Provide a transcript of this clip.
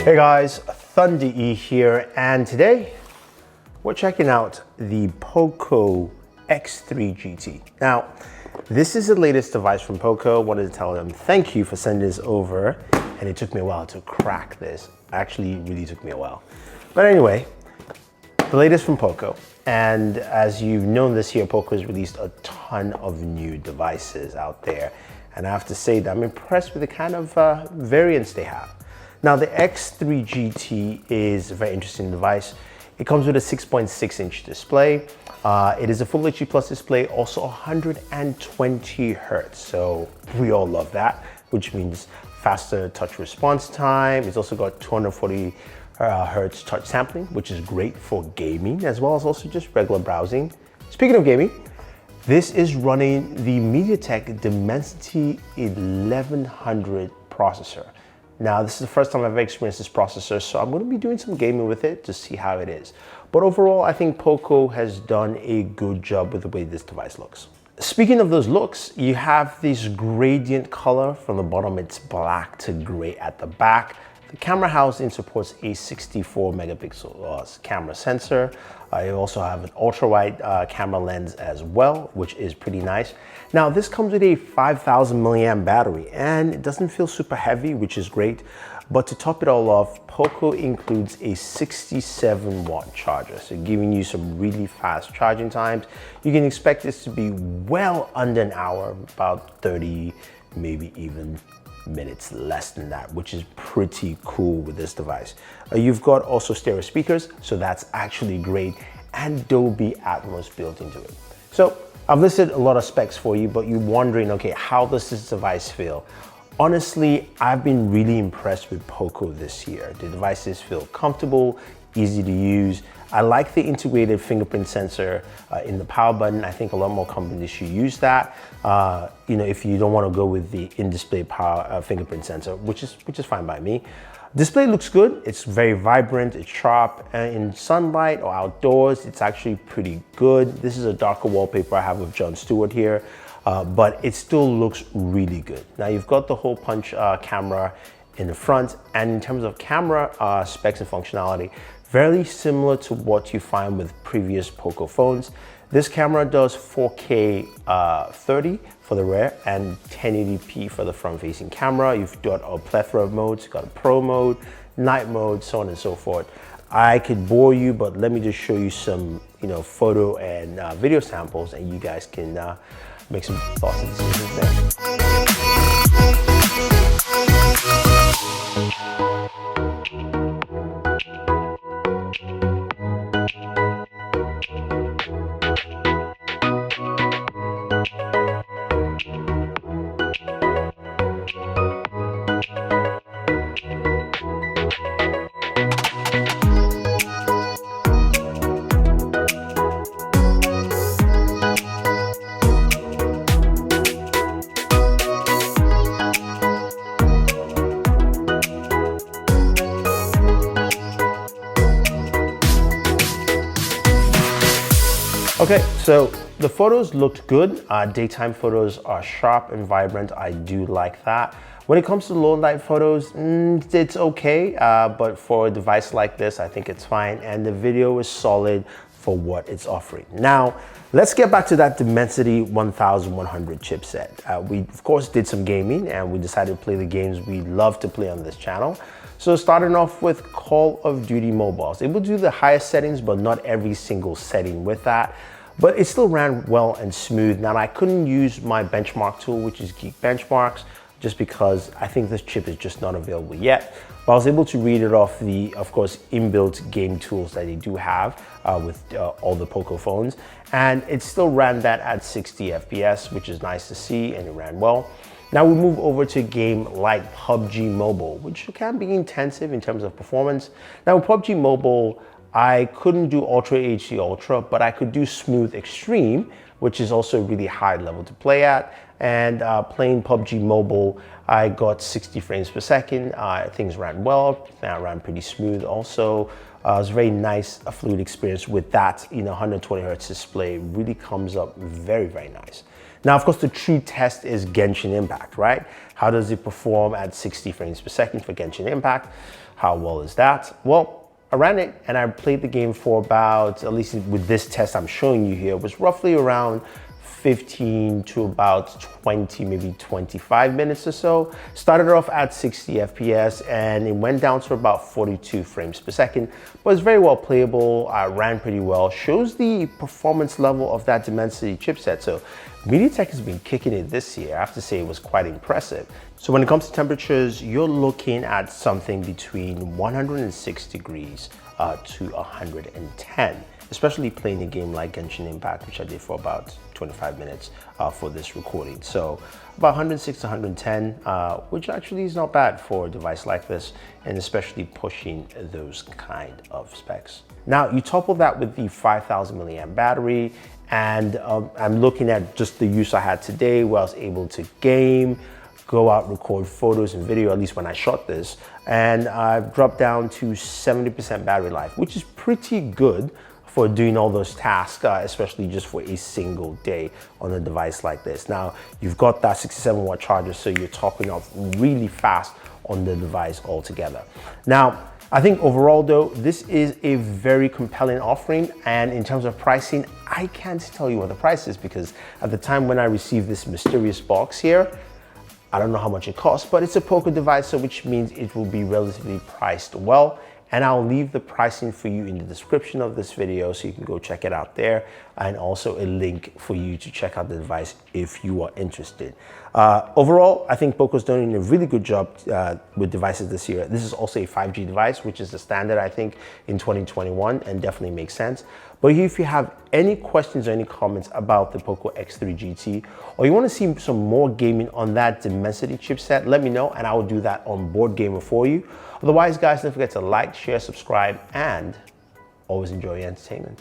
Hey guys, Thunder E here, and today we're checking out the Poco X3 GT. Now, this is the latest device from Poco. Wanted to tell them thank you for sending this over, and it took me a while to crack this. Actually, it really took me a while. But anyway, the latest from Poco. And as you've known this year, Poco has released a ton of new devices out there. And I have to say that I'm impressed with the kind of variants they have. Now, the X3 GT is a very interesting device. It comes with a 6.6-inch display. It is a Full HD Plus display, also 120 Hertz. So we all love that, which means faster touch response time. It's also got 240 Hertz touch sampling, which is great for gaming, as well as also just regular browsing. Speaking of gaming, this is running the MediaTek Dimensity 1100 processor. Now, this is the first time I've experienced this processor, so I'm going to be doing some gaming with it to see how it is. But overall, I think Poco has done a good job with the way this device looks. Speaking of those looks, you have this gradient color. From the bottom, it's black to gray at the back. The camera housing supports a 64 megapixel camera sensor. You also have an ultra-wide camera lens as well, which is pretty nice. Now, this comes with a 5,000 milliamp battery, and it doesn't feel super heavy, which is great. But to top it all off, Poco includes a 67-watt charger, so giving you some really fast charging times. You can expect this to be well under an hour, about 30, maybe even minutes less than that, which is pretty cool with this device. You've got also stereo speakers, so that's actually great, and Dolby Atmos built into it. So I've listed a lot of specs for you, but you're wondering, okay, how does this device feel? Honestly, I've been really impressed with Poco this year. The devices feel comfortable, easy to use. I like the integrated fingerprint sensor in the power button. I think a lot more companies should use that. If you don't want to go with the in-display power fingerprint sensor, which is fine by me. Display looks good. It's very vibrant. It's sharp. In sunlight or outdoors, it's actually pretty good. This is a darker wallpaper I have with Jon Stewart here, but it still looks really good. Now, you've got the hole punch camera in the front, and in terms of camera specs and functionality, very similar to what you find with previous Poco phones. This camera does 4K 30 for the rear and 1080p for the front-facing camera. You've got a plethora of modes. You've got a pro mode, night mode, so on and so forth. I could bore you, but let me just show you some, photo and video samples, and you guys can make some thoughts and decisions there. Okay, so the photos looked good. Daytime photos are sharp and vibrant. I do like that. When it comes to low light photos, it's okay, but for a device like this, I think it's fine. And the video is solid for what it's offering. Now, let's get back to that Dimensity 1100 chipset. We, of course, did some gaming, and we decided to play the games we love to play on this channel. So starting off with Call of Duty Mobile. I was able to do the highest settings, but not every single setting with that. But it still ran well and smooth. Now, I couldn't use my benchmark tool, which is Geek Benchmarks, just because I think this chip is just not available yet. But I was able to read it off the, of course, inbuilt game tools that they do have with all the Poco phones. And it still ran that at 60 FPS, which is nice to see, and it ran well. Now we move over to a game like PUBG Mobile, which can be intensive in terms of performance. Now with PUBG Mobile, I couldn't do Ultra HD Ultra, but I could do Smooth Extreme, which is also a really high level to play at. And playing PUBG Mobile, I got 60 frames per second. Things ran well, that ran pretty smooth also. It was a very nice, fluid experience with that, 120 Hertz display. Really comes up very, very nice. Now, of course, the true test is Genshin Impact, right? How does it perform at 60 frames per second for Genshin Impact? How well is that? Well, I ran it and I played the game for about, at least with this test I'm showing you here, was roughly around 15 to about 20, maybe 25 minutes or so. Started off at 60 FPS and it went down to about 42 frames per second, but it's very well playable, ran pretty well, shows the performance level of that Dimensity chipset. So MediaTek has been kicking it this year. I have to say it was quite impressive. So when it comes to temperatures, you're looking at something between 106 degrees to 110. Especially playing a game like Genshin Impact, which I did for about 25 minutes for this recording. So about 106 to 110, which actually is not bad for a device like this, and especially pushing those kind of specs. Now, you topple that with the 5,000 milliamp battery, and I'm looking at just the use I had today where I was able to game, go out, record photos and video, at least when I shot this, and I've dropped down to 70% battery life, which is pretty good for doing all those tasks, especially just for a single day on a device like this. Now, you've got that 67 watt charger, so you're topping off really fast on the device altogether. Now, I think overall though, this is a very compelling offering, and in terms of pricing, I can't tell you what the price is because at the time when I received this mysterious box here, I don't know how much it costs, but it's a Poco device, so which means it will be relatively priced well. And I'll leave the pricing for you in the description of this video so you can go check it out there, and also a link for you to check out the device if you are interested. Overall, I think Poco's doing a really good job with devices this year. This is also a 5G device, which is the standard, I think, in 2021, and definitely makes sense. But if you have any questions or any comments about the Poco X3 GT, or you want to see some more gaming on that Dimensity chipset, let me know and I will do that on Board Gamer for you. Otherwise, guys, don't forget to like, share, subscribe, and always enjoy your entertainment.